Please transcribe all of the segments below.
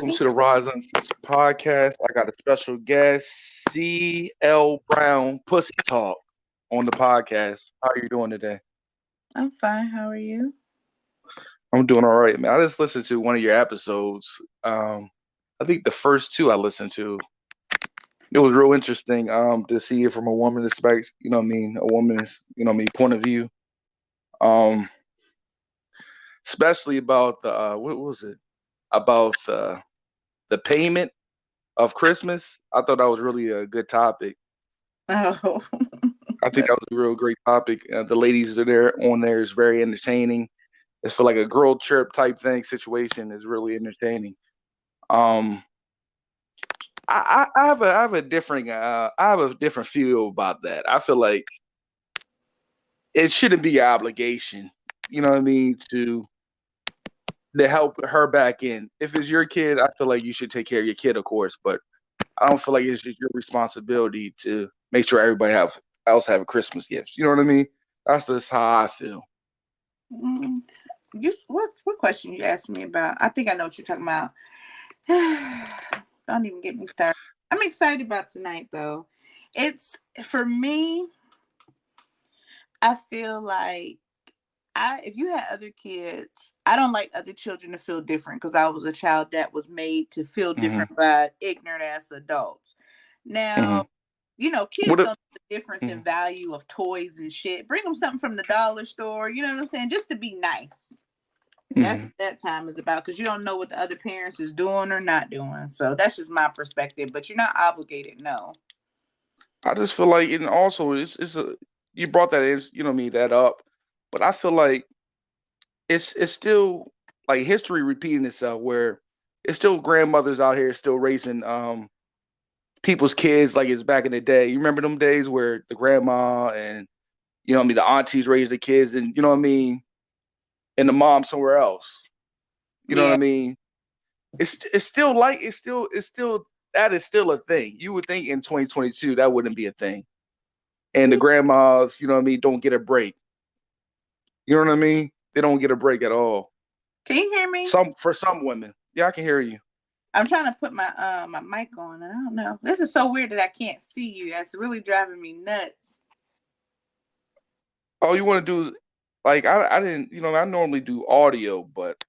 welcome to the Rise Uncensored podcast. I got a special guest, Brown, Puss Cee Talk, on the podcast. How are you doing today? I'm fine. How are you? I'm doing all right, man. I just listened to one of your episodes. I think the first two I listened to. It was real interesting to see it from a woman's perspective, a woman's, point of view. Um, Especially about the what was it? About the payment of Christmas. I thought that was really a good topic. Oh, I think that was a real great topic. The ladies that are there on there is very entertaining. It's for like a girl trip type thing situation is really entertaining. Um, I have a different feel about that. I feel like it shouldn't be your obligation. You know what I mean to help her back in. If it's your kid, I feel like you should take care of your kid, of course. But I don't feel like it's just your responsibility to make sure everybody else have Christmas gifts. You know what I mean? That's just how I feel. mm, what question you asked me about? I think I know what you're talking about. Don't even get me started. I'm excited about tonight, though. It's for me. I feel like if you had other kids, I don't like other children to feel different because I was a child that was made to feel Hmm. different by ignorant ass adults. Hmm. Now, kids What? don't know the difference in Mhm. value of toys and shit. Bring them something from the dollar store, you know what I'm saying? Just to be nice. That's Mhm. what that time is about because you don't know what the other parents is doing or not doing. So that's just my perspective, but you're not obligated, no. I just feel like, and also it's a you brought that in, that up, but I feel like it's still like history repeating itself, where it's still grandmothers out here still raising people's kids like it's back in the day. You remember them days where the grandma and the aunties raised the kids, and and the mom somewhere else. You know what I Yeah. mean? It's still like it's still that is still a thing. You would think in 2022 that wouldn't be a thing. And the grandmas, don't get a break. You know what I mean? They don't get a break at all. Can you hear me? For some women. Yeah, I can hear you. I'm trying to put my mic on, and I don't know. This is so weird that I can't see you. That's really driving me nuts. Oh, you want to do like I didn't, I normally do audio, but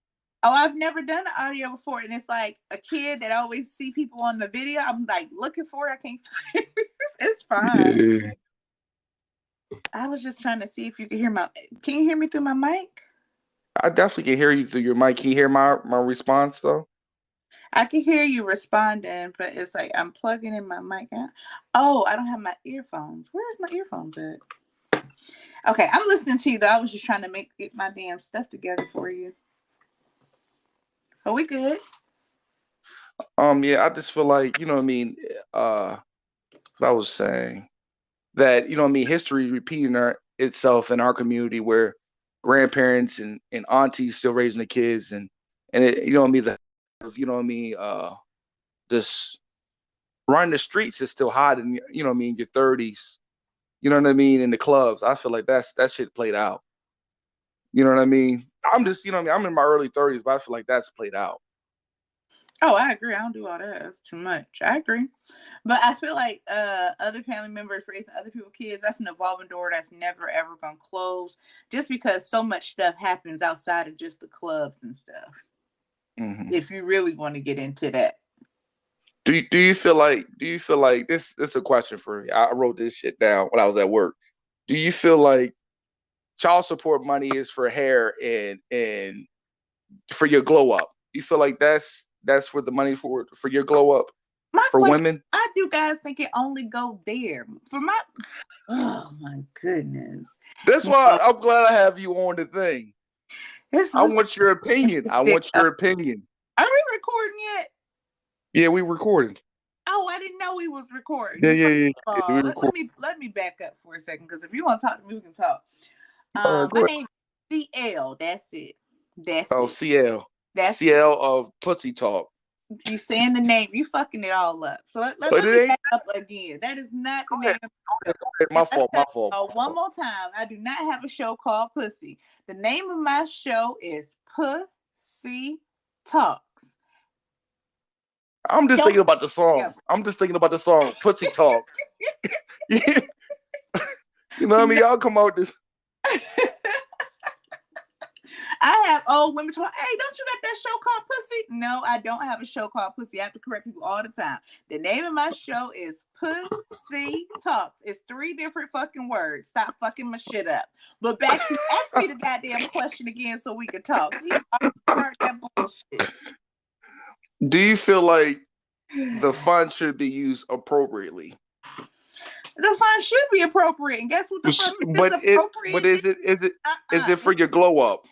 Oh, I've never done an audio before, and it's like a kid that I always see people on the video. I'm like looking for it. I can't find it. It's fine. yeah, I was just trying to see if you could hear my. Can you hear me through my mic? I definitely can hear you through your mic. Can you hear my response though? I can hear you responding, but it's like I'm plugging in my mic. Oh, I don't have my earphones. Where's my earphones at? Okay, I'm listening to you though. I was just trying to get my damn stuff together for you. Are we good? Yeah, I just feel like, what I was saying, that, history repeating itself in our community, where grandparents and aunties still raising the kids, and it, this running the streets is still hot in, your 30s, you know what I mean, in the clubs. I feel like that shit played out. You know what I mean? I'm just, I'm in my early 30s, but I feel like that's played out. Oh, I agree. I don't do all that. That's too much. I agree. But I feel like other family members raising other people's kids, that's an evolving door that's never ever gonna close. Just because so much stuff happens outside of just the clubs and stuff. Hmm. If you really want to get into that. Do you feel like this is a question for you? I wrote this shit down when I was at work. Do you feel like child support money is for hair and for your glow up? You feel like that's for the money for your glow up My for question, women? I do guys think it only go there. For my oh my goodness. That's why No, I'm glad I have you on the thing. this I is want your opinion. I interesting. want your opinion. Are we recording yet? Yeah, we recording. Oh, I didn't know we was recording. Yeah, First yeah, yeah, of yeah. We all, let record. me back up for a second because if you want to talk to me, we can talk. All right, go My ahead. name is CL. That's it. That's Oh, it. CL. That's it. CL of Puss Cee Talk. You saying the name, you fucking it all up. So But let it me ain't. back up again. That is not the Go ahead. name of Go the ahead. show. Go ahead. And My let's fault. say My fault. My one fault. more time. I do not have a show called Pussy. The name of my show is Puss Cee Talks. I'm just Don't thinking about the yeah. song. I'm just thinking about the song Puss Cee Talks. You know what I mean? No. Y'all come out this. I have old women talking, hey, don't you got that show called Pussy? No, I don't have a show called Pussy. I have to correct people all the time. The name of my show is Puss Cee Talks. It's 3 different fucking words. Stop fucking my shit up. But back to ask me the goddamn question again so we can talk. See, I start that bullshit. Do you feel like the fund should be used appropriately? The fun should be appropriate. And guess what the fuck is But appropriate? is it for your glow up?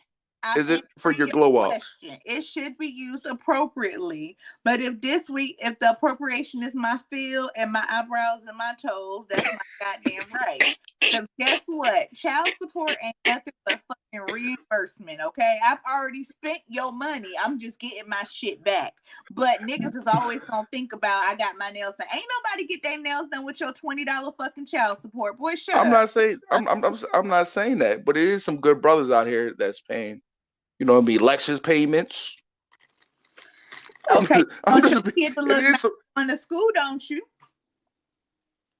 I'm Is it for answering your your glow up? question. It should be used appropriately. But if this week, if the appropriation is my field and my eyebrows and my toes, that's my goddamn right. Because guess what? Child support ain't nothing but fucking reimbursement, okay? I've already spent your money. I'm just getting my shit back. But niggas is always gonna think about I got my nails done. Ain't nobody get their nails done with your $20 fucking child support. Boy, shut I'm up. not saying I'm not saying that, but it is some good brothers out here that's paying. You know what I mean? Lexus payments. Okay. I'm Want your just, kid to it look nice is, going to school, don't you?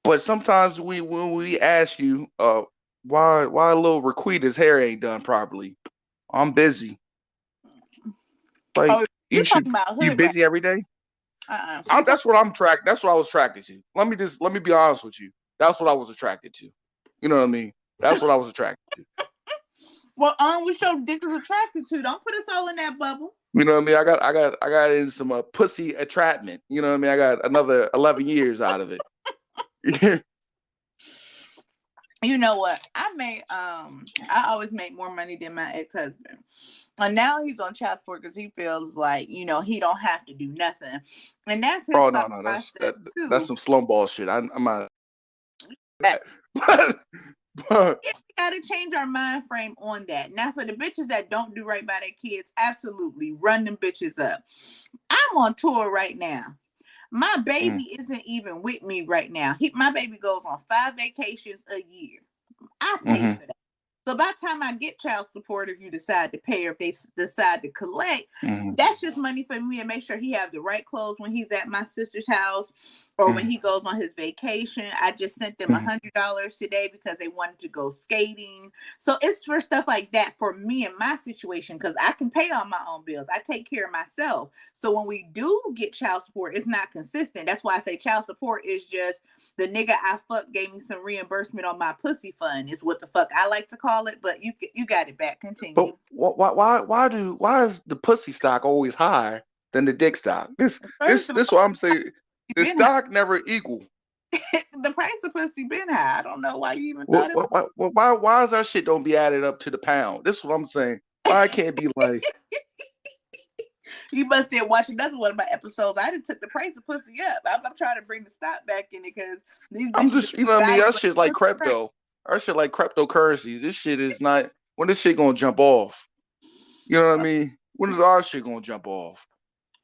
but sometimes when we ask you, why little Raquita's hair ain't done properly? I'm busy. Like Oh, you you should, talking about you hood rat? busy every day. She talking. That's what I'm tracked. That's what I was attracted to. Let me be honest with you. That's what I was attracted to. You know what I mean? That's what I was attracted to. Well, on with your dick is attracted to. Don't put us all in that bubble. You know what I mean? I got in some pussy attrapment. You know what I mean? I got another 11 years out of it. You know what? I always make more money than my ex-husband. And now he's on child support because he feels like, he don't have to do nothing. And that's his Oh thought no, process that's too. some slumball shit. I'm not. That But we gotta change our mind frame on that. Now for the bitches that don't do right by their kids, absolutely run them bitches up. I'm on tour right now. My mm, baby isn't even with me right now. My baby goes on 5 vacations a year. I pay mm-hmm, for that. So by the time I get child support, if you decide to pay or if they decide to collect, mm-hmm, that's just money for me to make sure he have the right clothes when he's at my sister's house or when mm-hmm, he goes on his vacation. I just sent them $100 today because they wanted to go skating. So it's for stuff like that for me and my situation because I can pay all my own bills. I take care of myself. So when we do get child support, it's not consistent. That's why I say child support is just the nigga I fuck gave me some reimbursement on my pussy fund is what the fuck I like to call it. But you got it back. but Continue. why is the pussy stock always higher than the dick stock? First of This all, what I'm saying. The been high. stock never equal. The price of pussy been high. I don't know why you even thought it was. Why is that shit don't be added up to the pound? This is what I'm saying. Why I can't be like You must have watched another one of my episodes. I didn't took the price of pussy up. I'm trying to bring the stock back in it because these I'm bitches just you know what I mean? That evaluate shit like pussy price. crypto. That shit like cryptocurrency. This shit is not when this shit gonna jump off. You know what I mean? When is our shit gonna jump off?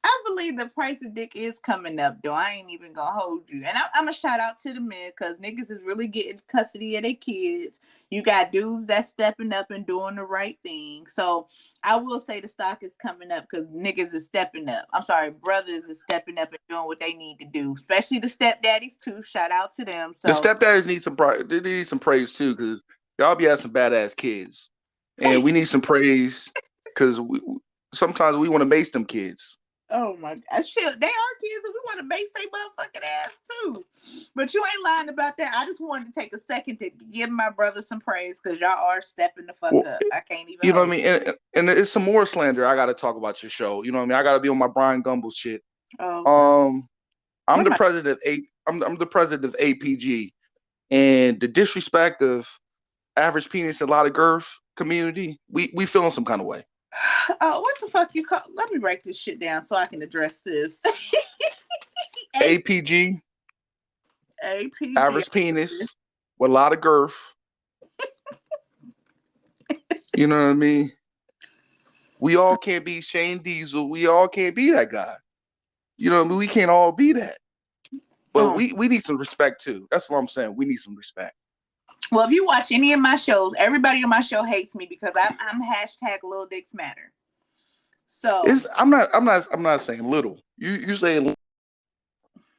I believe the price of dick is coming up, though. I ain't even gonna hold you. And I'm a shout out to the men because niggas is really getting custody of their kids. You got dudes that's stepping up and doing the right thing. So I will say the stock is coming up because niggas is stepping up. I'm sorry, brothers is stepping up and doing what they need to do, especially the stepdaddies too. Shout out to them. The So stepdads need some praise. They need some praise too, because y'all be having some badass kids, and we need some praise because sometimes we want to mace them kids. oh my god, shit, they are kids and we want to base their motherfucking ass too. But you ain't lying about that. I just wanted to take a second to give my brother some praise because y'all are stepping the fuck Well, up. I can't even you know hold what I mean? And it's some more slander. I got to talk about your show. You know what I mean? I got to be on my Brian Gumble shit. you. Oh god. Um, I'm Where the my president of I'm the president of APG, and the disrespect of average penis and a lot of girth community. We feeling some kind of way. oh what the fuck you call let me write this shit down so I can address this. APG, APG. average penis with a lot of girth. You know what I mean? We all can't be Shane Diesel. We all can't be that guy. You know what I mean? We can't all be that. But Oh. we need some respect too. That's what I'm saying. We need some respect. Well, if you watch any of my shows, everybody on my show hates me because I'm hashtag Little Dicks Matter. So I'm not saying little. You saying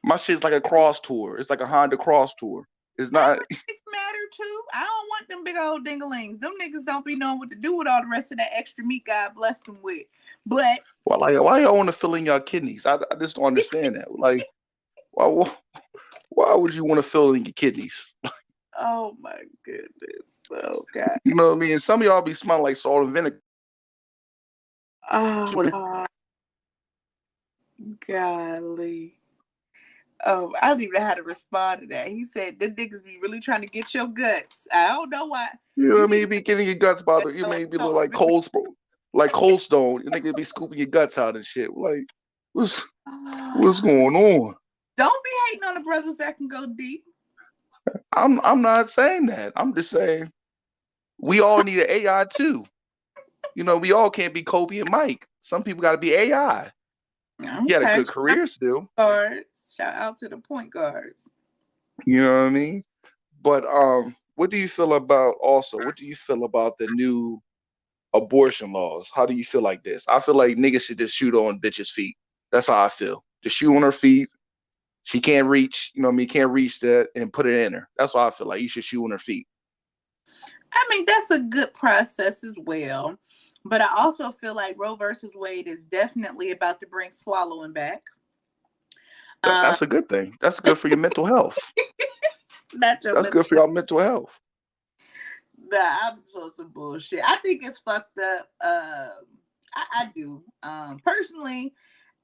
My shit's like a cross tour. It's like a Honda cross tour. It's not. Ethics matter too. I don't want them big old dinglings. Them niggas don't be knowing what to do with all the rest of that extra meat God blessed them with. But Well, like, why y'all want to fill in your kidneys? I just don't understand that. Like, why, why would you want to fill in your kidneys? oh my goodness. Oh God. You know what I mean? And some of y'all be smelling like salt and vinegar. Oh golly. Oh, I don't even know how to respond to that. He said the niggas be really trying to get your guts. I don't know why. You know You what I mean? need You be getting your guts about it. You to may be like cold stone. You nigga be scooping your guts out and shit. Like, what's going on? Don't be hating on the brothers that can go deep. I'm not saying that. I'm just saying we all need an AI too. You know, we all can't be Kobe and Mike. Some people got to be AI. He had a Okay. good career still. Guards. Shout out to the point guards. You know what I mean? But what do you feel about also? What do you feel about the new abortion laws? How do you feel like this? I feel like niggas should just shoot on bitches' feet. That's how I feel. Just shoot on her feet. She can't reach, you know what I mean, can't reach that and put it in her. That's what I feel like. You should shoot on her feet. I mean, that's a good process as well. But I also feel like Roe versus Wade is definitely about to bring swallowing back. That's a good thing. That's good for your mental health. That's your That's mental good for your mental health. Nah, I'm so some bullshit. I think it's fucked up. I do. Personally,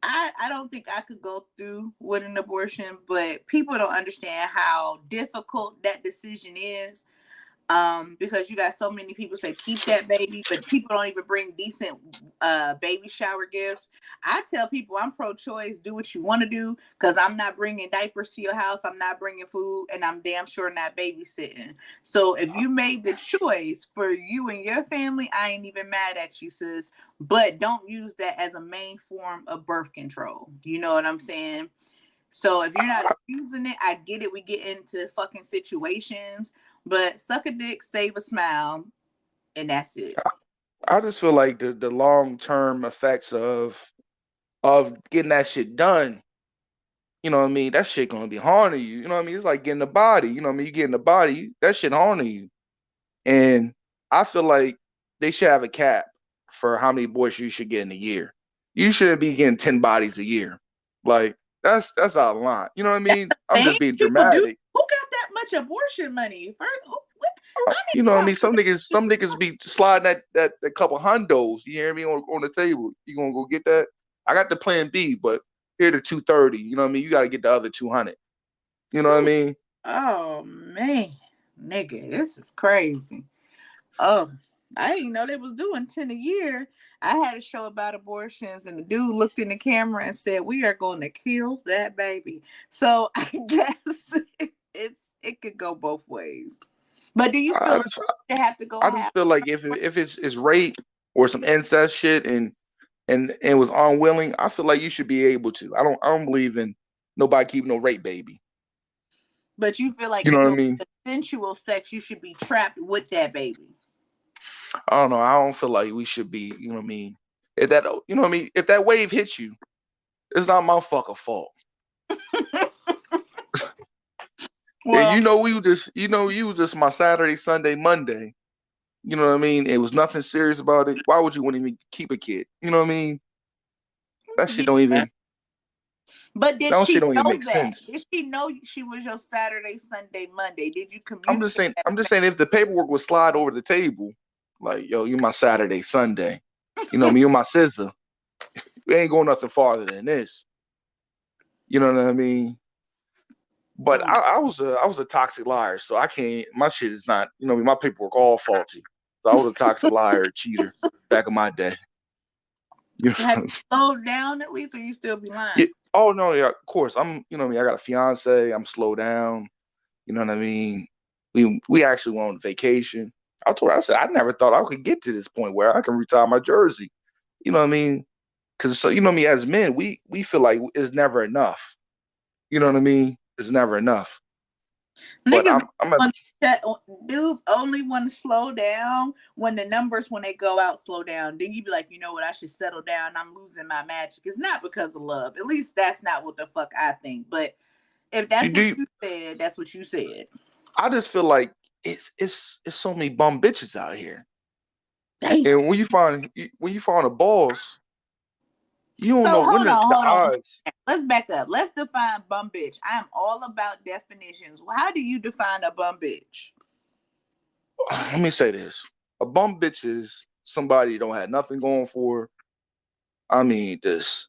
I don't think I could go through with an abortion, but people don't understand how difficult that decision is. Because you got so many people say keep that baby, but people don't even bring decent baby shower gifts. I tell people I'm pro-choice, do what you want to do, because I'm not bringing diapers to your house, I'm not bringing food, and I'm damn sure not babysitting. So if you made the choice for you and your family, I ain't even mad at you, sis. But don't use that as a main form of birth control. You know what I'm saying? So if you're not using it, I get it. We get into fucking situations, but suck a dick, save a smile, and that's it. I just feel like the long term effects of getting that shit done, you know what I mean? That shit gonna be haunting you. You know what I mean? It's like getting the body. You know what I mean? You getting the body, that shit haunting you. And I feel like they should have a cap for how many boys you should get in a year. You shouldn't be getting 10 bodies a year. Like that's out of line. You know what I mean? I'm Thing just being people do. dramatic. Who got that much abortion money? First, how You many know what I mean? talk? Some niggas be sliding that couple hundos. You hear me on the table? You gonna go get that? I got the plan B, but here the 230. You know what I mean? You got to get the other 200. You know what I mean? Oh man, nigga, this is crazy. Oh, I didn't know they was doing 10 a year. I had a show about abortions, and the dude looked in the camera and said, "We are going to kill that baby." So I guess it could go both ways. But do you feel I like just, you have to go I just half? feel like if it's rape or some incest shit and was unwilling, I feel like you should be able to. I don't believe in nobody keeping no rape baby. But you feel like You know if what it I was mean? consensual sex, you should be trapped with that baby. I don't know. I don't feel like we should be. You know what I mean? If that, you know what I mean? If that wave hits you, it's not my fucking fault. And Well, you was just my Saturday, Sunday, Monday. You know what I mean? It was nothing serious about it. Why would you want to even keep a kid? You know what I mean? That shit don't yeah. even But did that shit she don't even know make that? sense. Did she know she was your Saturday, Sunday, Monday? Did you I'm just communicate saying. that? I'm just saying if the paperwork would slide over the table, like yo, you my Saturday, Sunday. You know me, you my sister. We ain't going nothing farther than this. You know what I mean? But Hmm. I was a toxic liar, so I can't. My shit is not. You know, my paperwork all faulty. So I was a toxic liar, cheater back in my day. You Have know? you slowed down at least, or you still be Yeah. lying? Oh no, yeah, of course. I'm. You know me. I got a fiance. I'm slow down. You know what I mean? We actually went on vacation. I told her, I said, I never thought I could get to this point where I can retire my jersey. You know what I mean? Because so you know me, as men, we feel like it's never enough. You know what I mean? It's never enough. But Niggas I'm at want that. Dudes only want to slow down when the numbers, when they go out, slow down. Then you be like, you know what? I should settle down. I'm losing my magic. It's not because of love. At least that's not what the fuck I think. But If that's Do what you, you said, that's what you said. I just feel like it's so many bum bitches out here, Damn. and when you find a boss, you don't So know when hold on, the hold on. odds. Let's back up. Let's define bum bitch. I am all about definitions. How do you define a bum bitch? Let me say this: a bum bitch is somebody who don't have nothing going for her. I mean, this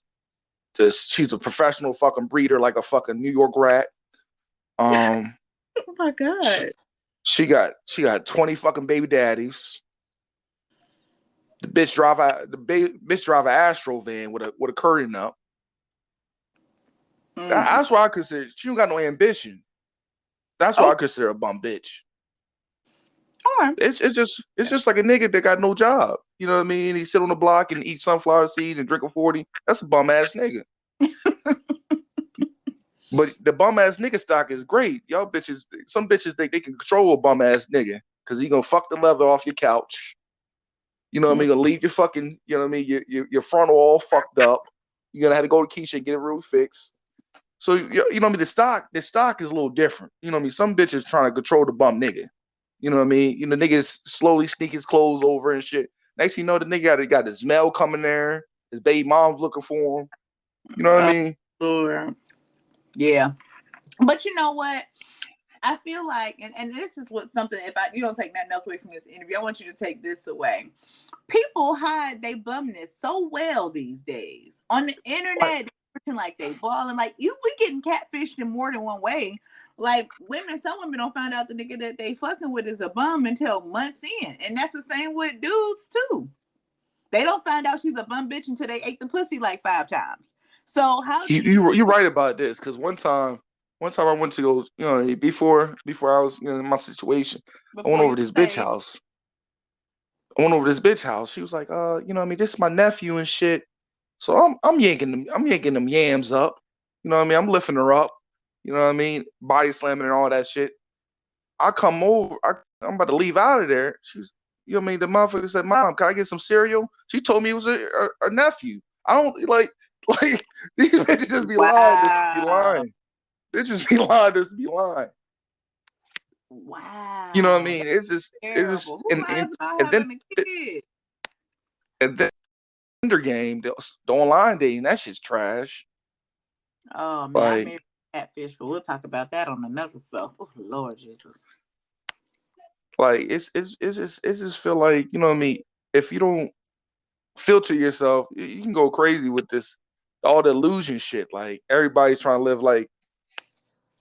she's a professional fucking breeder, like a fucking New York rat. Um, Oh my god. she got 20 fucking baby daddies. The bitch drive a Astro van with a curtain up. Mm. That's why I consider she don't got no ambition. That's why Oh, I consider a bum bitch. all right. It's just like a nigga that got no job. You know what I mean? He sit on the block and eat sunflower seeds and drink a 40. That's a bum ass nigga. But the bum ass nigga stock is great. Y'all bitches, some bitches think they can control a bum ass nigga because he gonna fuck the leather off your couch. You know what I Mm. mean? Gonna leave your fucking, you know what I mean? Your frontal all fucked up. You're gonna have to go to Keisha and get it real fixed. So you know what I mean? The stock is a little different. You know what I mean? Some bitches trying to control the bum nigga. You know what I mean? You know, niggas slowly sneak his clothes over and shit. Next thing you know, the nigga got his mail coming there. His baby mom's looking for him. You know what I Oh, mean? Lord. Yeah. But you know what? I feel like, and this is what something, if you don't take nothing else away from this interview, I want you to take this away. People hide they bumness so well these days. On the Like internet, they pretend like they balling. Like we getting catfished in more than one way. Like some women don't find out the nigga that they fucking with is a bum until months in. And that's the same with dudes too. They don't find out she's a bum bitch until they ate the pussy like 5 times. So how do you you you you're right about this because one time I went to go, you know, before I was, you know, in my situation, I went before over you to this bitch say, house. I went over to this bitch house. She was like, you know what I mean, this is my nephew and shit. So I'm yanking them yams up. You know what I mean? I'm lifting her up. You know what I mean? Body slamming and all that shit. I come over. I'm about to leave out of there. She's, you know what I mean? The motherfucker said, "Mom, can I get some cereal?" She told me it was a nephew. I don't like these bitches just be lying. Just to be wow, lying. They just be lying. Just to be lying. You know what I wow, mean? It's terrible. just Who lies about and then having a kid? and then the game, the online dating, that shit's trash. Oh man, I Like married a catfish, but we'll talk about that on another show. Oh Lord Jesus. it's just feel like, you know what I mean? If you don't filter yourself, you can go crazy with this all the illusion shit. Like everybody's trying to live like,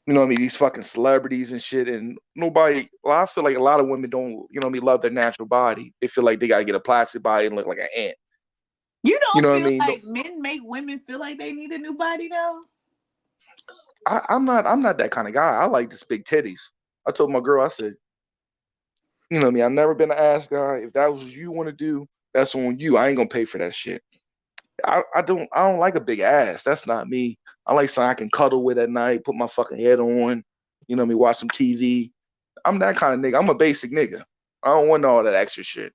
you know what I mean, these fucking celebrities and shit, and nobody. Well, I feel like a lot of women don't, you know what I mean, love their natural body. They feel like they gotta get a plastic body and look like an ant. You You don't know what I feel mean? like men make women feel like they need a new body though? I'm not that kind of guy. I like just big titties. I told my girl, I said, you know what I mean, I've never been an ass guy. If that was what you want to do, that's on you. I ain't gonna pay for that shit. I don't like a big ass. That's not me. I like something I can cuddle with at night, put my fucking head on, you know what I mean, watch some TV. I'm that kind of nigga. I'm a basic nigga. I don't want all that extra shit.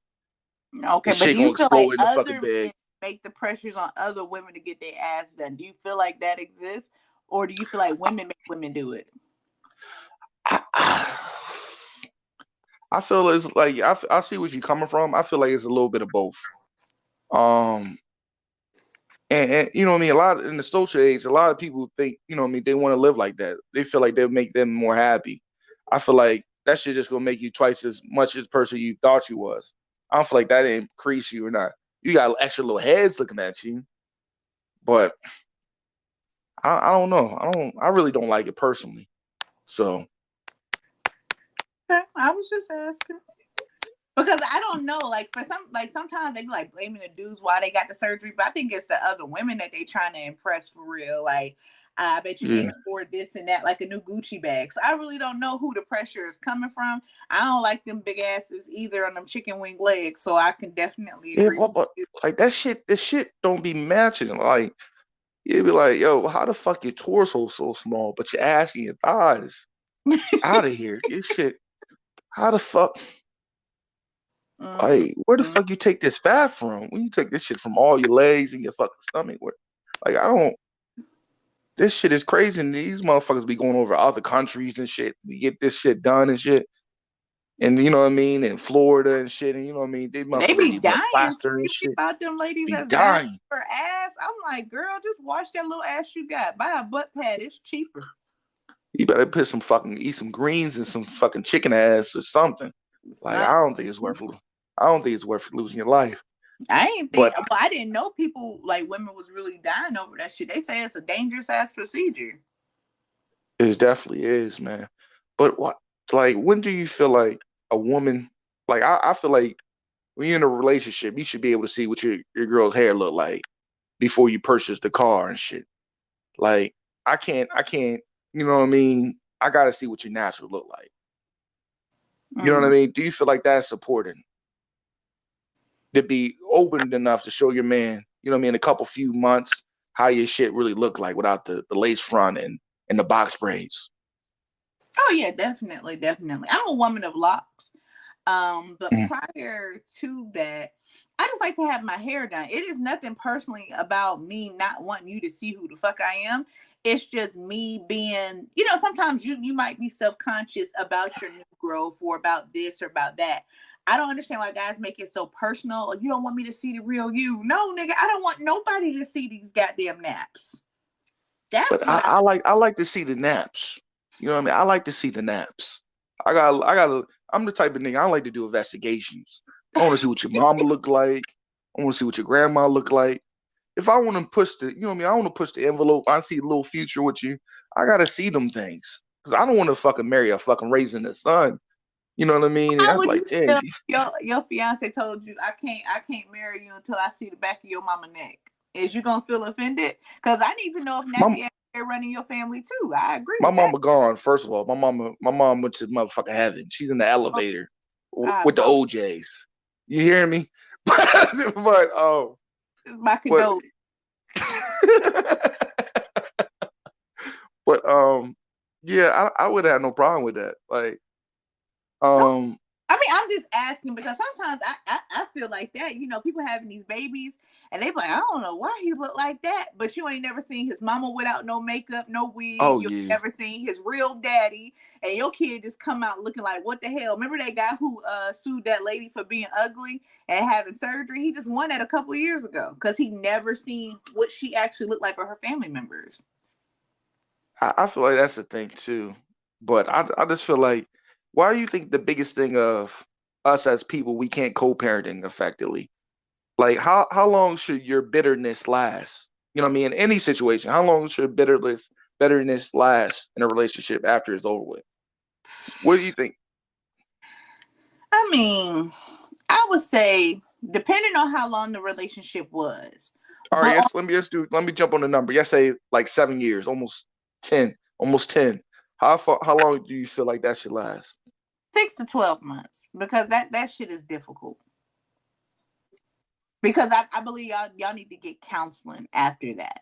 The Okay, but shit do you gonna feel like explode in the fucking other bed. men make the pressures on other women to get their ass done? Do you feel like that exists, or do you feel like women make women do it? I, I feel it's like I see what you're coming from. I feel like it's a little bit of both. Um, and you know what I mean. A lot in the social age, a lot of people think, you know what I mean, they want to live like that. They feel like they'll make them more happy. I feel like that shit just gonna make you twice as much as the person you thought you was. I don't feel like that increase you or not. You got extra little heads looking at you, but I don't know. I really don't like it personally. So Okay, I was just asking. Because I don't know, like for some, like sometimes they be like blaming the dudes why they got the surgery, but I think it's the other women that they trying to impress for real. Like, I bet you yeah. can't afford this and that, like a new Gucci bag. So I really don't know who the pressure is coming from. I don't like them big asses either on them chicken wing legs, so I can definitely Yeah, agree with but you. like that shit, this shit don't be matching. Like you'd be like, yo, how the fuck your torso so small, but your ass and your thighs out of here? Your shit, how the fuck? Like, where the Mm-hmm. fuck you take this fat from? When you take this shit from all your legs and your fucking stomach? Where, like, I don't. This shit is crazy, and these motherfuckers be going over other countries and shit to get this shit done and shit. And you know what I mean, in Florida and shit, and you know what I mean, these They motherfuckers be be putting dying too. plaster and You see shit. about them ladies Be that's dying dying. for ass. I'm like, girl, just wash that little ass you got. Buy a butt pad. It's cheaper. You better put some fucking eat some greens and some fucking chicken ass or something. Like Son, I don't think it's worth losing your life. I ain't think. But Well, I didn't know people like women was really dying over that shit. They say it's a dangerous ass procedure. it definitely is, man. But what like when do you feel like a woman like I feel like when you're in a relationship, you should be able to see what your girl's hair look like before you purchase the car and shit. Like I can't, you know what I mean? I gotta see what your natural look like. You know what I Mm. mean? Do you feel like that's supporting to be open enough to show your man, you know what I mean, a couple few months how your shit really look like without the lace front and the box braids? Oh yeah, definitely, definitely. I'm a woman of locks. But Mm. prior to that, I just like to have my hair done. It is nothing personally about me not wanting you to see who the fuck I am. It's just me being, sometimes you might be self-conscious about your new growth or about this or about that. I don't understand why guys make it so personal. You don't want me to see the real you. No, nigga, I don't want nobody to see these goddamn naps. That's But what I I like to see the naps. You know what I mean? I like to see the naps. I'm the type of nigga I like to do investigations. I want to see what your mama look like. I want to see what your grandma look like. If I want to push the, you know what I mean, I want to push the envelope. I see a little future with you. I gotta see them things because I don't want to fucking marry a fucking raising the sun. You know what I mean? And How I'm would you like, damn, feel if your fiance told you I can't marry you until I see the back of your mama neck? Is you gonna feel offended? Because I need to know if my nappy ass hair running your family too. I agree my with that. mama gone. First of all, my mom went to motherfucking heaven. She's in the Oh, elevator God, with the bro, OJs. You hear me? But my but condolences. but yeah, I would have no problem with that. Like um I mean, I'm just asking because sometimes I feel like that. People having these babies and they be like, I don't know why he look like that, but you ain't never seen his mama without no makeup, no wig. oh You yeah. ain't never seen his real daddy, and your kid just come out looking like what the hell? Remember that guy who sued that lady for being ugly and having surgery? He just won that a couple years ago because he never seen what she actually looked like or her family members. I feel like that's the thing too. But I just feel like why do you think the biggest thing of us as people we can't co-parenting effectively? Like how long should your bitterness last? You know what I mean? In any situation, how long should bitterness last in a relationship after it's over with? What do you think? I mean, I would say depending on how long the relationship was. All right, But yes, let me jump on the number. Yes, say like 7 years, almost 10, almost 10. How long do you feel like that should last? 6 to 12 months because that shit is difficult. Because I believe y'all need to get counseling after that.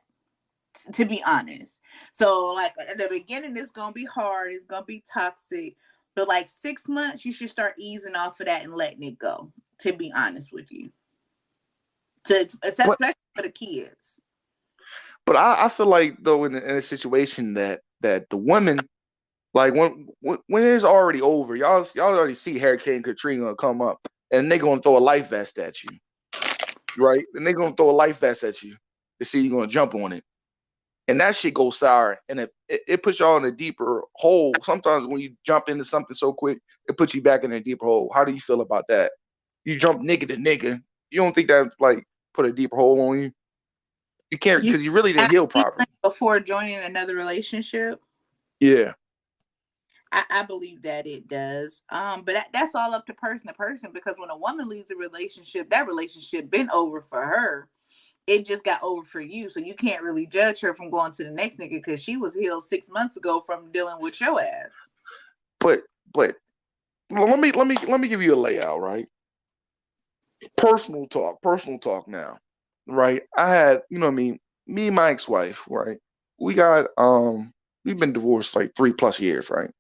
To be honest, so like at the beginning, it's gonna be hard. It's gonna be toxic, but like 6 months, you should start easing off of that and letting it go. To be honest with you, But especially for the kids. but I feel like though in a situation that the women like when it's already over, y'all already see Hurricane Katrina come up, and they gonna throw a life vest at you, right? And they gonna throw a life vest at you to see you gonna jump on it, and that shit goes sour, and it puts y'all in a deeper hole. Sometimes when you jump into something so quick, it puts you back in a deeper hole. How do you feel about that? You jump nigga to nigga. You don't think that like put a deeper hole on you? You can't You because you really didn't have heal healing properly. before joining another relationship. Yeah. I believe that it does. But that's all up to person because when a woman leaves a relationship, that relationship been over for her. It just got over for you. So you can't really judge her from going to the next nigga because she was healed 6 months ago from dealing with your ass. But but well, let me give you a layout, right? Personal talk now, right? I had, you know what I mean, me and my ex-wife, right? We got we've been divorced like 3 plus years, right?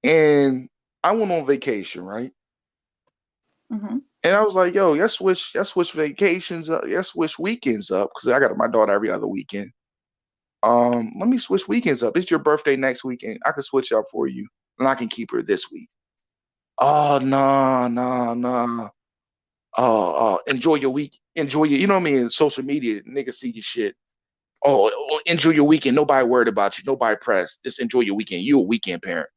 And I went on vacation, right? Mm-hmm. And I was like, yo, let's switch vacations up, let's switch weekends up because I got my daughter every other weekend. Let me switch weekends up. It's your birthday next weekend. I can switch up for you, and I can keep her this week. Oh, nah, nah, nah. Enjoy your week. Enjoy your, you know what I mean? Social media, niggas see your shit. Enjoy your weekend. Nobody worried about you. Nobody pressed. Just enjoy your weekend. You a weekend parent.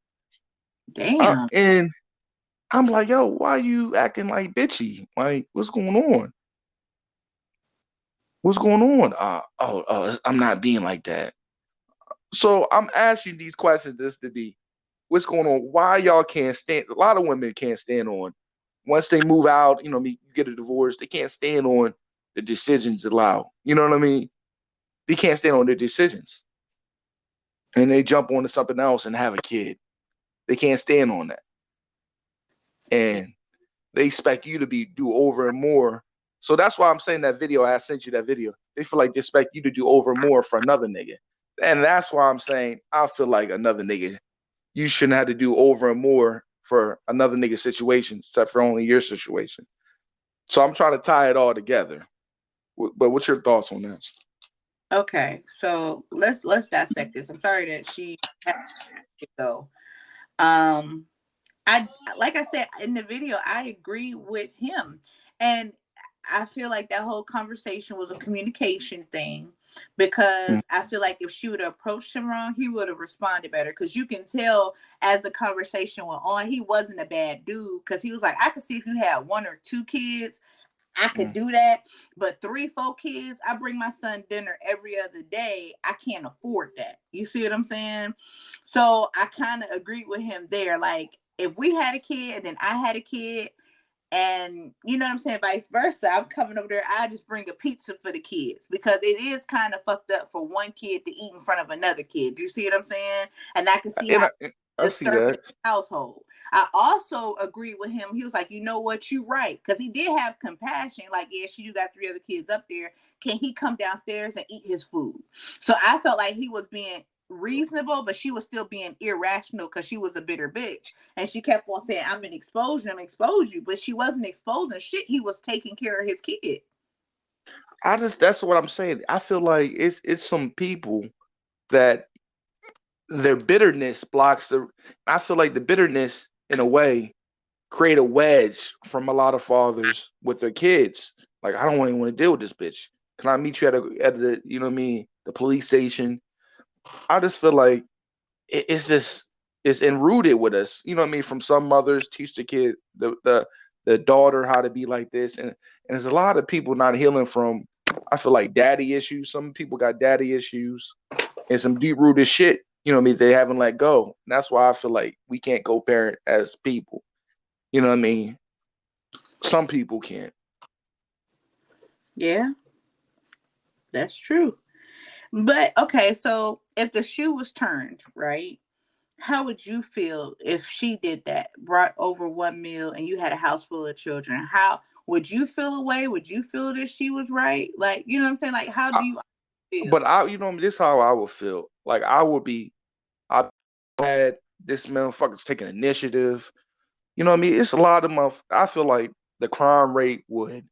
Damn. And I'm like, yo, why you acting like bitchy? Like, what's going on? What's going on? I'm not being like that. So I'm asking these questions just to be, what's going on? Why y'all can't stand? A lot of women can't stand on once they move out. You know, you get a divorce, they can't stand on the decisions allowed. You know what I mean? They can't stand on their decisions, and they jump onto something else and have a kid. They can't stand on that, and they expect you to be do over and more. So that's why I'm saying that video. I sent you that video. They feel like they expect you to do over more for another nigga, and that's why I'm saying I feel like another nigga. You shouldn't have to do over and more for another nigga situation, except for only your situation. So I'm trying to tie it all together. But what's your thoughts on that? Okay, so let's dissect this. I'm sorry that she had to go. Um, I like I said in the video, I agree with him, and I feel like that whole conversation was a communication thing Mm, because I feel like if she would have approached him wrong, he would have responded better. Because you can tell as the conversation went on, he wasn't a bad dude. Because he was like, I could see if you had one or two kids, I could mm. do that. But three, four kids, I bring my son dinner every other day. I can't afford that. You see what I'm saying? So I kind of agreed with him there. Like, if we had a kid and then I had a kid, and you know what I'm saying, vice versa, I'm coming over there, I just bring a pizza for the kids because it is kind of fucked up for one kid to eat in front of another kid. Do you see what I'm saying? And I can see And how I see disturbing that. the household. I also agree with him. He was like, you know what, you right. Because he did have compassion. Like, yeah, you got three other kids up there. Can he come downstairs and eat his food? So I felt like he was being reasonable, but she was still being irrational because she was a bitter bitch. And she kept on saying, I'm gonna expose you. But she wasn't exposing shit. He was taking care of his kid. I just that's what I'm saying. I feel like it's some people that their bitterness blocks the. I feel like the bitterness, in a way, create a wedge from a lot of fathers with their kids. Like, I don't even want to deal with this bitch. Can I meet you at the, you know what I mean, the police station? I just feel like it's just it's enrooted with us. You know what I mean? From some mothers teach the kid the daughter how to be like this, and there's a lot of people not healing from. I feel like daddy issues. Some people got daddy issues and some deep rooted shit. You know what I mean? They haven't let go. And that's why I feel like we can't co-parent as people. You know what I mean? Some people can't. Yeah, that's true. But okay, so if the shoe was turned, right? How would you feel if she did that, brought over one meal and you had a house full of children? How would you feel away? Would you feel that she was right? Like, you know what I'm saying? Like, how I, do you but feel? you know, this is how I would feel. Like I would be, I had this motherfucker's taking initiative. You know what I mean? It's a lot of I feel like the crime rate would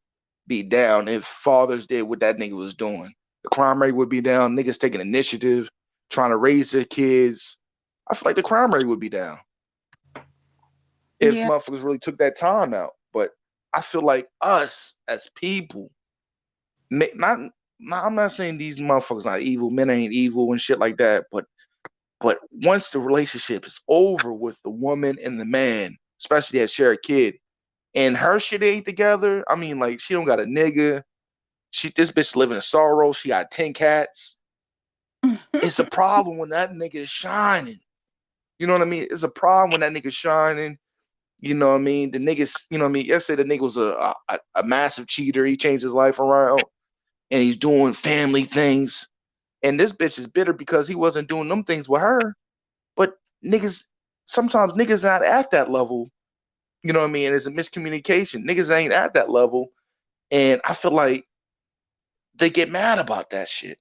be down if fathers did what that nigga was doing. The crime rate would be down. Niggas taking initiative, trying to raise their kids. I feel like the crime rate would be down if Yeah. motherfuckers really took that time out. But I feel like us as people, not, I'm not saying these motherfuckers not evil. Men ain't evil and shit like that. But once the relationship is over with the woman and the man, especially that share a kid, and her shit ain't together. I mean, like she don't got a nigga. This bitch living in sorrow. She got 10 cats. It's a problem when that nigga is shining. You know what I mean? It's a problem when that nigga shining. You know what I mean? The niggas, you know what I mean? Yesterday the nigga was a massive cheater. He changed his life around and he's doing family things. And this bitch is bitter because he wasn't doing them things with her. But niggas, sometimes niggas not at that level. You know what I mean? And it's a miscommunication. Niggas ain't at that level. And I feel like they get mad about that shit.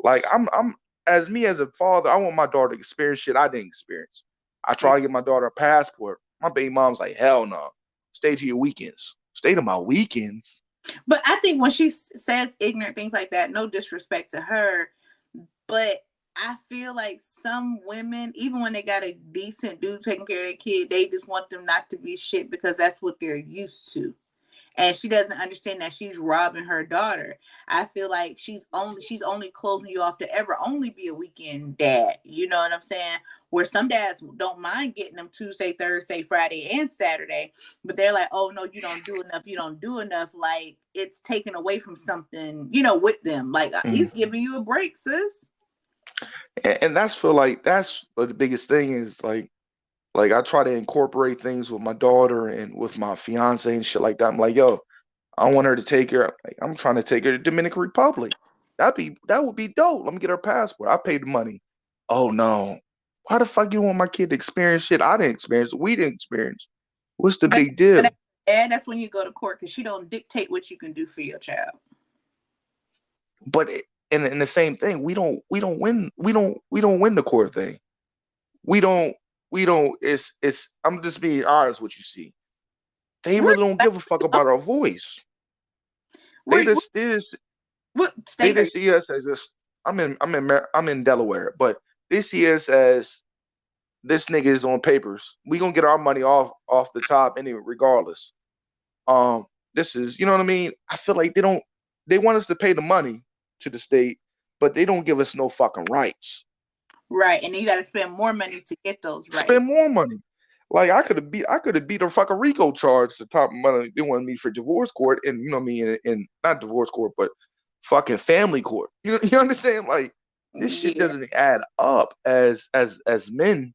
Like I'm as me as a father, I want my daughter to experience shit I didn't experience. I Yeah. try to get my daughter a passport. My baby mom's like, hell no. Stay to your weekends. Stay to my weekends. But I think when she says ignorant things like that, no disrespect to her, But I feel like some women, even when they got a decent dude taking care of their kid, they just want them not to be shit because that's what they're used to. And she doesn't understand that she's robbing her daughter. I feel like she's only closing you off to ever only be a weekend dad. You know what I'm saying? Where some dads don't mind getting them Tuesday, Thursday, Friday, and Saturday, but they're like, oh no, you don't do enough. You don't do enough. Like it's taken away from something, with them. Like Mhm. he's giving you a break, sis. And that's feel like that's the biggest thing is like I try to incorporate things with my daughter and with my fiance and shit like that. I'm like, yo, I want her to take her. Like, I'm trying to take her to Dominican Republic. That would be dope. Let me get her passport. I paid the money. Oh no. Why the fuck you want my kid to experience shit I didn't experience? We didn't experience. What's the But, big deal? but and that's when you go to court because she don't dictate what you can do for your child. But in the same thing, we don't win. We don't win the court thing. We don't we don't. It's. I'm just being honest with you. See, they Where, really don't give a fuck about our voice. They where, just they just what they state are you? just see us as this. I'm in Delaware, but they see us as this nigga is on papers. We gonna get our money off the top anyway, regardless. Um, this is you know what I mean. I feel like they don't. They want us to pay the money to the state, but they don't give us no fucking rights. Right, and then you got to spend more money to get those rights. Spend more money. Like I could have beat a fucking RICO charge the top money they wanted me for divorce court and you know what I mean and not divorce court but fucking family court. You understand? Like this shit Yeah, doesn't add up as men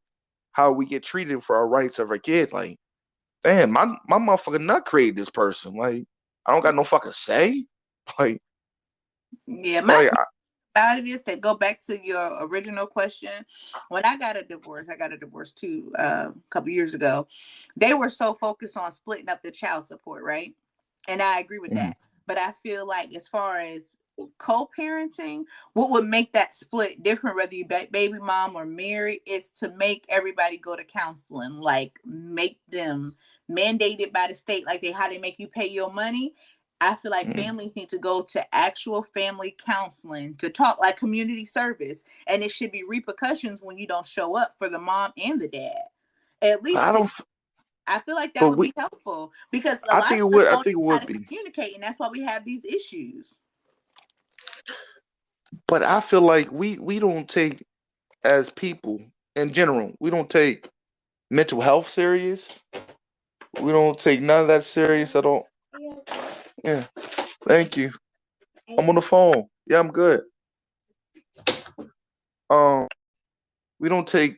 how we get treated for our rights of our kid. Like damn, my motherfucker nut created this person. Like I don't got no fucking say. Like yeah. My like about it is that go back to your original question. When I got a divorce too a couple years ago. They were so focused on splitting up the child support, right? And I agree with mhm, that. But I feel like as far as co-parenting, what would make that split different, whether you baby mom or married, is to make everybody go to counseling, like make them mandated by the state, like how they make you pay your money. I feel like mhm. families need to go to actual family counseling to talk, like community service, and it should be repercussions when you don't show up for the mom and the dad. At I least don't. I feel like that But would be helpful because a I lot think of it us would. I don't think it know how would to be. communicate, and that's why we have these issues. But I feel like we don't take as people in general. We don't take mental health serious. We don't take none of that serious at all. Yeah, thank you. I'm on the phone. Yeah, I'm good. Um, we don't take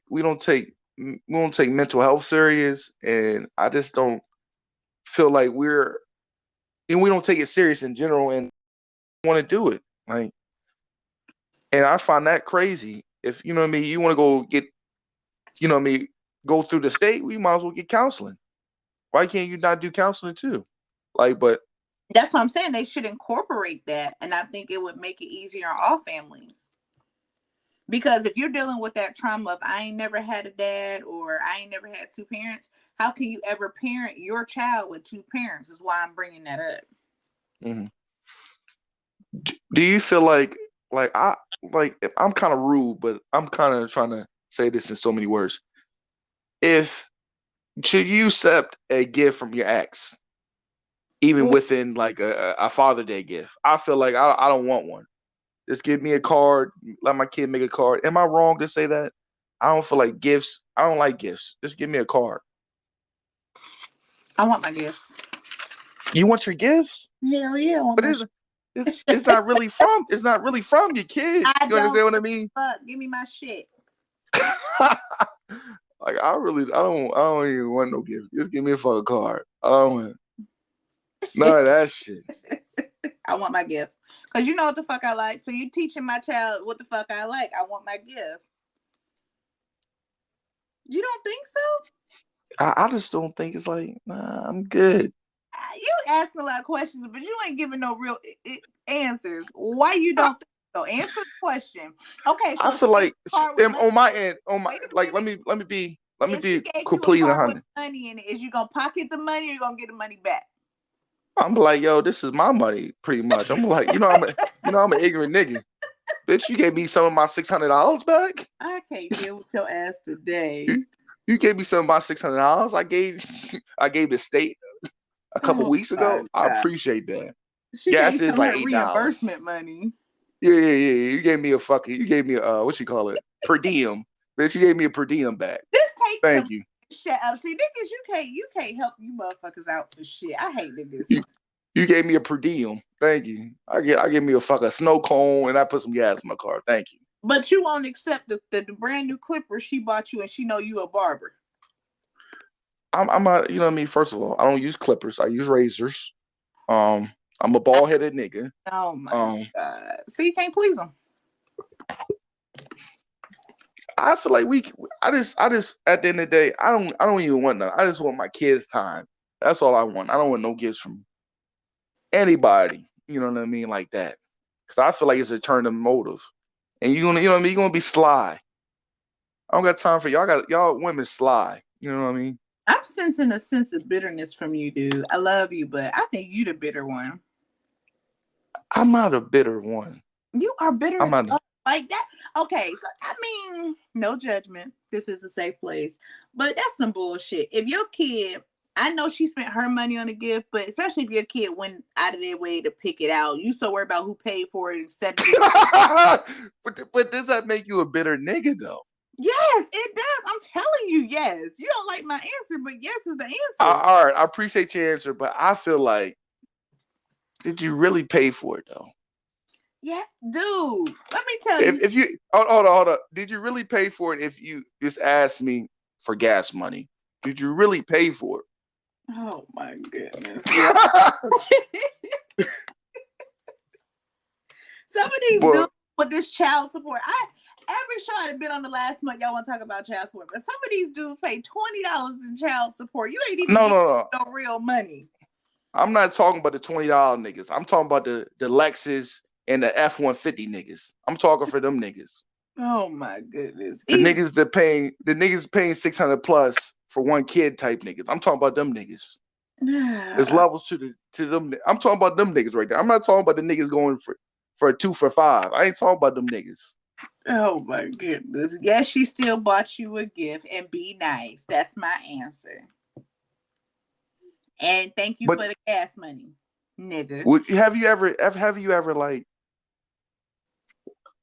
mental health serious, and I just don't feel like we don't take it serious in general, and want to do it. Like, and I find that crazy. If you know what I mean, you want to go get, you know what I mean, go through the state, we might as well get counseling. Why can't you not do counseling too? Like, but That's what I'm saying. They should incorporate that, and I think it would make it easier on all families. Because if you're dealing with that trauma of I ain't never had a dad or I ain't never had two parents, how can you ever parent your child with two parents? Is why I'm bringing that up. mhm. Do you feel like I'm kind of rude, but I'm kind of trying to say this in so many words. If should you accept a gift from your ex, even within like a Father Day gift? I feel like I don't want one. Just give me a card. Let my kid make a card. Am I wrong to say that? I don't feel like gifts. I don't like gifts. Just give me a card. I want my gifts. You want your gifts, Hell yeah, I want but my it's not really from your kid. I You don't understand what I give mean? a fuck. Give me my shit. Like I don't even want no gift. Just give me a fucking card. I don't want none of that shit. I want my gift. Because you know what the fuck I like. So you teaching my child what the fuck I like. I want my gift. You don't think so? I just don't think it's like nah. I'm good. You asking a lot of questions, but you ain't giving no real answers. Why you I, don't think so? Answer the question. Okay, I so she feel gave you like a card with money. on my end, Wait a like let minute. me let me be let me If she be gave you a completely card with honest. money in it, is you gonna pocket the money or you gonna get the money back? I'm like, yo, this is my money, pretty much. I'm like, I'm an ignorant nigga. Bitch, you gave me some of my $600 back. I can't deal with your ass today. You, you gave me some of my $600. I gave the state a couple Oh weeks my ago. I god. appreciate that. She gave Gas you is some of like her $8. reimbursement money. Yeah. You gave me a what you call it? Per diem. Bitch, you gave me a per diem back. This take Thank the you. shut up. See, niggas, you can't help you motherfuckers out for shit. I hate niggas. You, you gave me a per diem. Thank you. I give me a fucking snow cone and I put some gas in my car. Thank you. But you won't accept the brand new clippers she bought you and she know you a barber. I'm not, you know what I mean? First of all, I don't use clippers. I use razors. Um, I'm a bald headed nigga. Oh my Um, god. See, you can't please them. I feel like I just at the end of the day, I don't even want nothing. I just want my kids' time. That's all I want. I don't want no gifts from anybody. You know what I mean? Like that. Cause I feel like it's a turn of motive. And you know what I mean? You're gonna be sly. I don't got time for y'all got y'all women sly. You know what I mean? I'm sensing a sense of bitterness from you, dude. I love you, but I think you the bitter one. I'm not a bitter one. You are bitter I'm as not fuck. Like that. Okay, so I mean, no judgment. This is a safe place. But that's some bullshit. If your kid, I know she spent her money on a gift, but especially if your kid went out of their way to pick it out, you so worried about who paid for it and said this. but does that make you a bitter nigga though? Yes, it does. I'm telling you, yes. You don't like my answer, but yes is the answer. All right, I appreciate your answer, but I feel like, did you really pay for it though? Yeah, dude. Let me tell you. If you hold on, did you really pay for it? If you just asked me for gas money, did you really pay for it? Oh my goodness. Some of these dudes with this child support. Every show I've been on the last month, y'all want to talk about child support, but some of these dudes pay $20 in child support. You ain't even getting no real money. I'm not talking about the $20 niggas. I'm talking about the Lexus and the F-150 niggas. I'm talking for them niggas. Oh my goodness. The niggas paying 600 plus for one kid type niggas. I'm talking about them niggas. There's levels to them. I'm talking about them niggas right there. I'm not talking about the niggas going for a 2 for $5. I ain't talking about them niggas. Oh my goodness. Yes, she still bought you a gift and be nice. That's my answer. And thank you for the gas money, nigga. Have you ever like,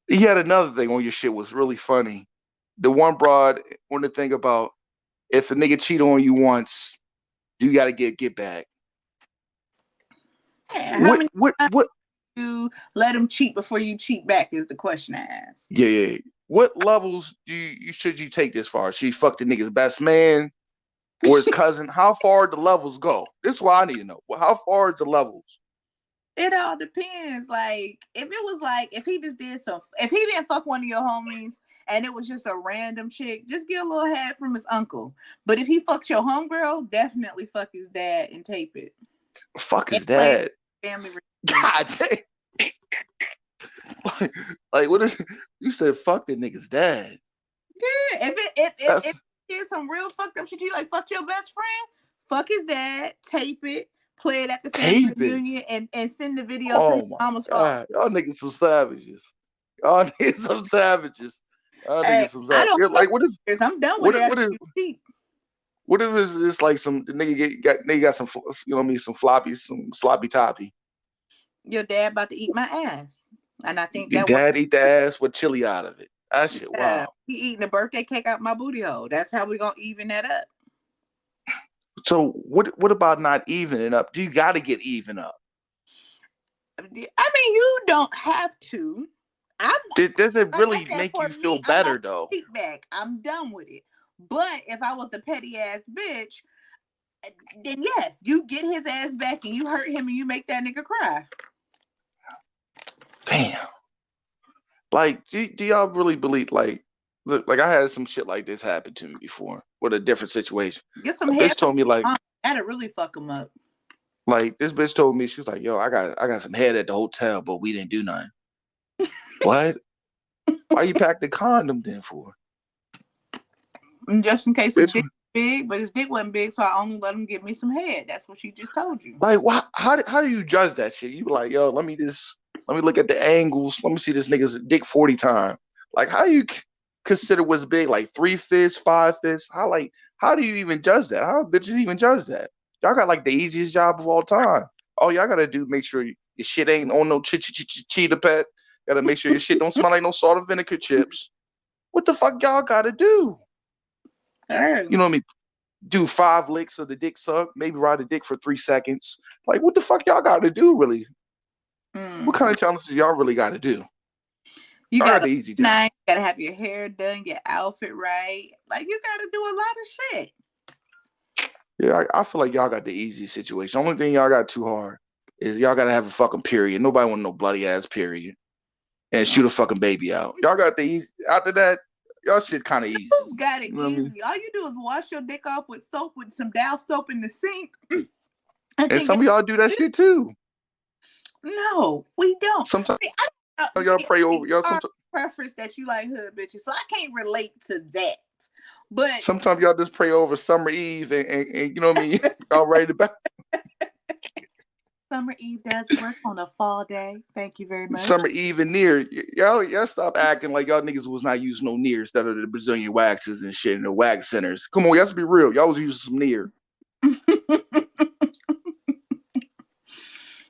you had another thing on your shit was really funny. The one broad on the thing about if the nigga cheat on you once, you gotta get back. Yeah, what you let him cheat before you cheat back is the question I ask. Yeah. What levels should you take this far? She fucked the nigga's best man or his cousin? How far the levels go? This is what I need to know. How far is the levels? It all depends. Like, if he just if he didn't fuck one of your homies and it was just a random chick, just get a little head from his uncle. But if he fucked your homegirl, definitely fuck his dad and tape it. Fuck his dad. Family. God damn. like what if you said fuck the nigga's dad? Yeah, if it's some real fucked up shit, you like fuck your best friend, fuck his dad, tape it, play it at the family reunion, and send the video to his mama's phone. Y'all niggas some savages. Y'all niggas some savages. Y'all niggas some I savages. don't Like what if I'm done with it. What if it's like some the nigga got some, you know what I mean, some sloppy toppy. Your dad about to eat my ass. And I think your dad eat the ass with chili out of it. That shit, wow. He eating a birthday cake out my booty hole. That's how we gonna even that up. So what about not evening up? Do you got to get even up? I mean, you don't have to. Does it really make you feel better though? Back. I'm done with it. But if I was a petty ass bitch, then yes, you get his ass back and you hurt him and you make that nigga cry. Damn. Like, do y'all really believe, like, look, like I had some shit like this happen to me before with a different situation. Get some bitch told me like that'd really fuck him up. Like this bitch told me, she was like, yo, I got some head at the hotel, but we didn't do nothing. What? Why you packed the condom then for? Just in case his dick was big, but his dick wasn't big, so I only let him give me some head. That's what she just told you. Like, how do you judge that shit? You be like, yo, let me just Let me look at the angles. Let me see this nigga's dick 40 times. Like, how you consider what's big? Like 3 fists, 5 fists? How do you even judge that? How bitches even judge that? Y'all got like the easiest job of all time. All y'all gotta do make sure your shit ain't on no cheetah pet. Gotta make sure your shit don't smell like no salt and vinegar chips. What the fuck y'all gotta do? You know what I mean? Do 5 licks of the dick suck, maybe ride the dick for 3 seconds. Like, what the fuck y'all gotta do really? What kind Mm. of challenges y'all really gotta do? You Y'all got gotta the easy job. nice, you gotta have your hair done, your outfit right. Like you gotta do a lot of shit. Yeah, I feel like y'all got the easy situation. The only thing y'all got too hard is y'all gotta have a fucking period. Nobody want no bloody ass period. And shoot a fucking baby out. Y'all got the easy after that, y'all shit kinda easy. Who's got it You know what I mean? easy? All you do is wash your dick off with soap with some Dow soap in the sink. I And think some of y'all do that shit too. no, we don't. Sometimes See, I don't y'all see pray over y'all our sometimes preference that you like hood bitches, so I can't relate to that. But sometimes y'all just pray over summer eve and you know what I mean? Y'all ready to back Summer Eve does work on a fall day. Thank you very much. summer eve and near. Y'all stop acting like y'all niggas was not using no near instead of the Brazilian waxes and shit in the wax centers. Come on, y'all to be real. Y'all was using some near.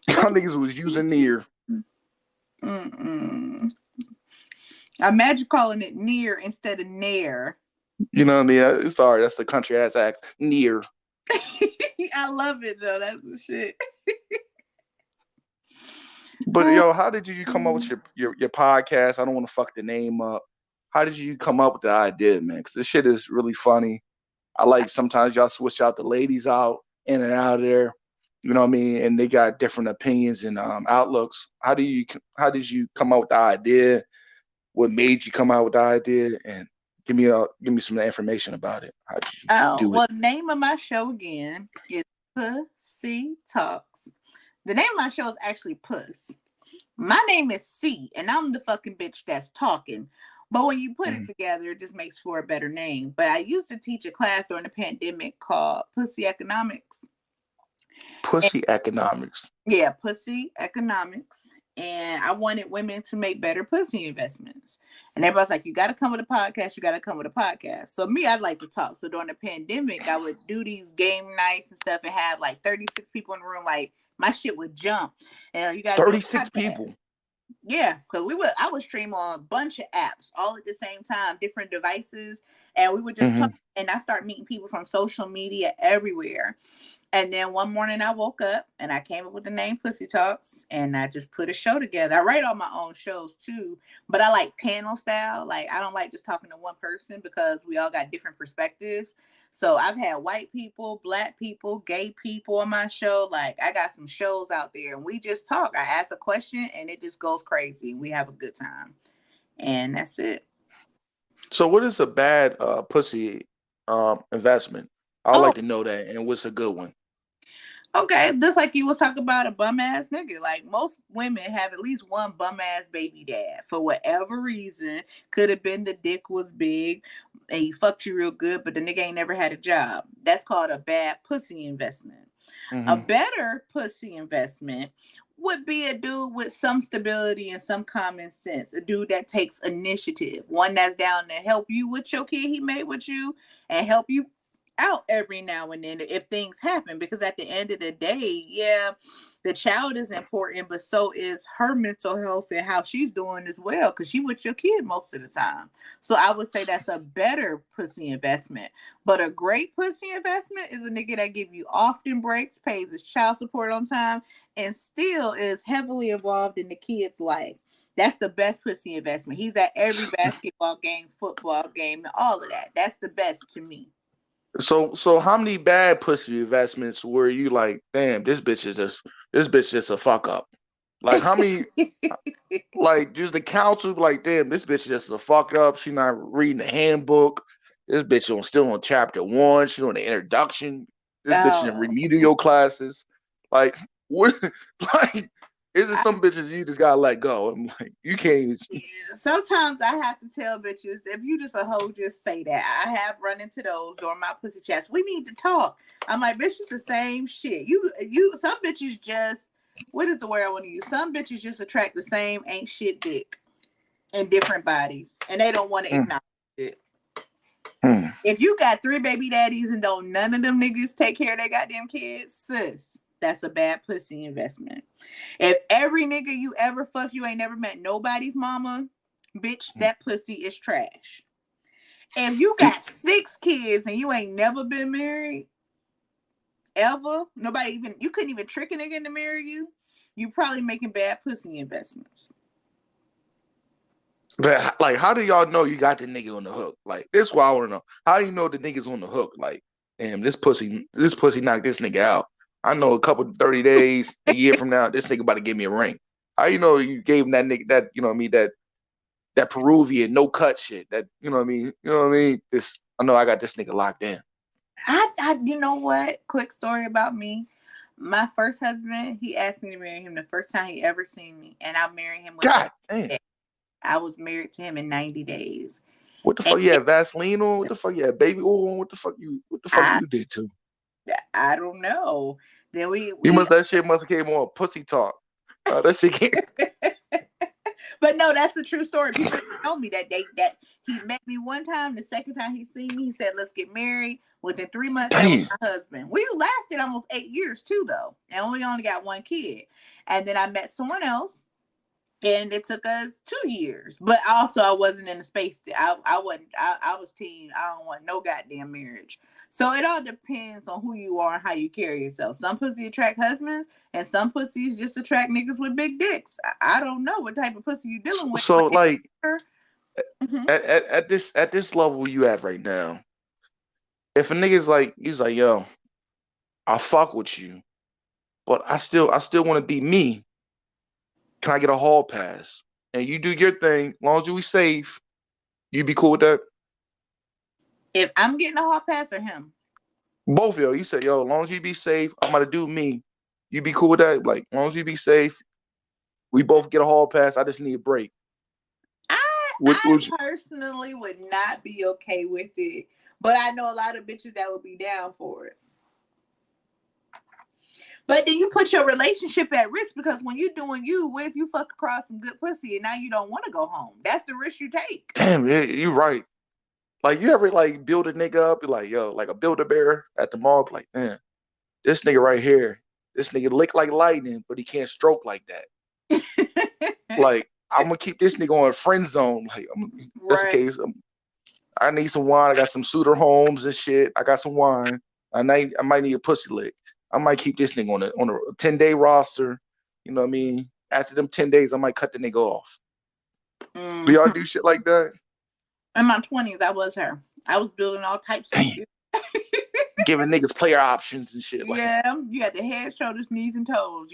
Y'all niggas was using near. Mm-mm. I imagine calling it near instead of near. You know what I mean? Sorry, that's the country ass accent. Near. I love it though. That's the shit. But yo, how did you come up with your podcast? I don't want to fuck the name up. How did you come up with the idea, man? Because this shit is really funny. I like sometimes y'all switch out the ladies out in and out of there. You know what I mean? And they got different opinions and outlooks. How did you come up with the idea? What made you come out with the idea? And give me some information about it. How did you Oh, do it? well, the name of my show again is Puss Cee Talks. The name of my show is actually Puss. My name is C, and I'm the fucking bitch that's talking. But when you put it Mhm. together, it just makes for a better name. But I used to teach a class during the pandemic called Pussy Economics. Pussy economics. Yeah, pussy economics. And I wanted women to make better pussy investments. And everybody's like, you got to come with a podcast. You got to come with a podcast. So, me, I'd like to talk. So, during the pandemic, I would do these game nights and stuff and have like 36 people in the room. Like, my shit would jump. And you got to do a 36 podcast. people. Yeah, because I would stream on a bunch of apps all at the same time, different devices, and we would just talk. Hmm. And I start meeting people from social media everywhere. And then one morning I woke up and I came up with the name Pussy Talks, and I just put a show together. I write all my own shows too, but I like panel style. Like I don't like just talking to one person because we all got different perspectives. So I've had white people, black people, gay people on my show. Like I got some shows out there and we just talk. I ask a question and it just goes crazy. We have a good time. And that's it. So what is a bad pussy investment? I'd Oh, like to know that. And what's a good one? okay. Just like you was talking about a bum ass nigga. Like most women have at least one bum ass baby dad for whatever reason. Could have been the dick was big and he fucked you real good, but the nigga ain't never had a job. That's called a bad pussy investment. A Hmm. better pussy investment would be a dude with some stability and some common sense. A dude that takes initiative. One that's down to help you with your kid he made with you and help you out every now and then if things happen. Because at the end of the day, yeah, the child is important, but so is her mental health and how she's doing as well. Because she with your kid most of the time. So I would say that's a better pussy investment. But a great pussy investment is a nigga that give you often breaks, pays his child support on time, and still is heavily involved in the kid's life. That's the best pussy investment. He's at every basketball game, football game, and all of that. That's the best to me. So how many bad pussy investments were you like, damn, this bitch just a fuck up? Like how many like just the counsel like, damn, this bitch just a fuck up. She not reading the handbook. This bitch on still on chapter one. She on the introduction. This bitch in Oh, remedial classes. Like what like is it some bitches you just gotta let go? I'm like, you can't even sometimes I have to tell bitches, if you just a hoe, just say that. I have run into those during my pussy chats. We need to talk. I'm like, bitch, it's the same shit. You some bitches just what is the word I want to use? Some bitches just attract the same ain't shit dick in different bodies, and they don't want to acknowledge it. If you got 3 baby daddies and don't none of them niggas take care of their goddamn kids, sis, that's a bad pussy investment. If every nigga you ever fuck, you ain't never met nobody's mama, bitch, that pussy is trash. If you got 6 kids and you ain't never been married, ever, you couldn't even trick a nigga into marry you, you probably making bad pussy investments. But like, how do y'all know you got the nigga on the hook? Like, this is what I want to know. How do you know the nigga's on the hook? Like, damn, this pussy knocked this nigga out. I know a couple 30 days, a year from now, this nigga about to give me a ring. How you know you gave him that nigga that, you know what I mean, that Peruvian no cut shit? That, you know what I mean? You know what I mean? I know I got this nigga locked in. You know what? Quick story about me. My first husband, he asked me to marry him the first time he ever seen me, and I married him within God damn. I was married to him in 90 days. What the fuck you had Vaseline on? What the fuck you had baby oil on? What the fuck you did to? I don't know. Then that shit must have came on Pussy Talk. That shit came. But no, that's a true story. People told me that he met me one time. The second time he seen me, he said, "Let's get married." Within 3 months, that was my husband. We lasted almost 8 years too, though, and we only got 1 kid. And then I met someone else, and it took us 2 years. But also, I wasn't in the space. I wasn't. I was teen. I don't want no goddamn marriage. So it all depends on who you are and how you carry yourself. Some pussy attract husbands, and some pussies just attract niggas with big dicks. I don't know what type of pussy you dealing with. So like, at this level you at right now, if a nigga's like, he's like, yo, I'll fuck with you, but I still want to be me. Can I get a hall pass? And you do your thing, as long as you be safe, you be cool with that? If I'm getting a hall pass or him? Both of y'all. You say, yo, as long as you be safe, I'm about to do me. You be cool with that? Like, as long as you be safe, we both get a hall pass. I just need a break. I personally would not be okay with it, but I know a lot of bitches that would be down for it. But then you put your relationship at risk, because when you're doing you, what if you fuck across some good pussy and now you don't want to go home? That's the risk you take. Damn, you're right. Like, you ever like build a nigga up? You're like, yo, like a Build-A-Bear at the mall. Like, man, this nigga right here, this nigga lick like lightning, but he can't stroke like that. Like, I'm gonna keep this nigga on friend zone. Like, that's the case. I need some wine. I got some Suter Homes and shit. I got some wine. I might need a pussy lick. I might keep this nigga on a 10-day roster. You know what I mean? After them 10 days, I might cut the nigga off. Mm-hmm. Do y'all do shit like that? In my 20s, I was her. I was building all types of shit. Giving niggas player options and shit. Yeah, you had the head, shoulders, knees, and toes.